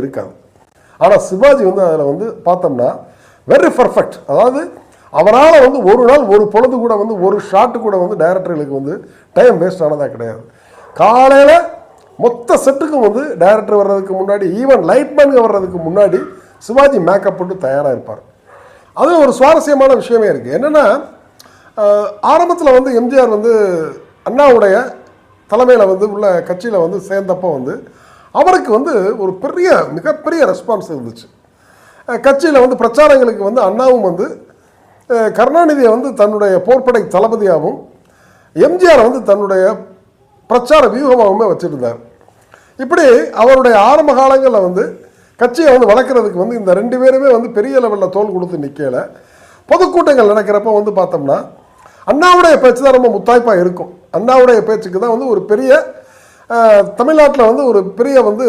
இருக்காது. ஆனால் சிவாஜி வந்து அதில் வந்து பார்த்தோம்னா வெரி பர்ஃபெக்ட். அதாவது அவரால் வந்து ஒரு நாள் ஒரு பொழுது கூட வந்து ஒரு ஷாட்டு கூட வந்து டைரக்டர்களுக்கு வந்து டைம் வேஸ்ட் ஆனதாக கிடையாது. காலையில் மொத்த செட்டுக்கும் வந்து டைரக்டர் வர்றதுக்கு முன்னாடி, ஈவன் லைட்மேனுக்கு வர்றதுக்கு முன்னாடி சிவாஜி மேக்கப் போட்டு தயாராக இருப்பார். அது ஒரு சுவாரஸ்யமான விஷயமே இருக்குது. என்னென்னா ஆரம்பத்தில் வந்து எம்ஜிஆர் வந்து அண்ணாவுடைய தலைமையில் வந்து உள்ள கட்சியில் வந்து சேர்ந்தப்போ வந்து அவருக்கு வந்து ஒரு மிகப்பெரிய ரெஸ்பான்ஸ் இருந்துச்சு. கட்சியில் வந்து பிரச்சாரங்களுக்கு வந்து அண்ணாவும் வந்து கருணாநிதியை வந்து தன்னுடைய போர்ப்படை தளபதியாகவும் எம்ஜிஆரை வந்து தன்னுடைய பிரச்சார வியூகமாகவுமே வச்சுருந்தார். இப்படி அவருடைய ஆரம்ப காலங்களில் வந்து கட்சியை வந்து வளர்க்குறதுக்கு வந்து இந்த ரெண்டு பேருமே வந்து பெரிய லெவலில் தோல் கொடுத்து நிற்கலை. பொதுக்கூட்டங்கள் நடக்கிறப்ப வந்து பார்த்தோம்னா அண்ணாவுடைய பேச்சு தான் ரொம்ப முத்தாய்ப்பாக இருக்கும். அண்ணாவுடைய பேச்சுக்கு தான் வந்து ஒரு பெரிய தமிழ்நாட்டில் வந்து ஒரு பெரிய வந்து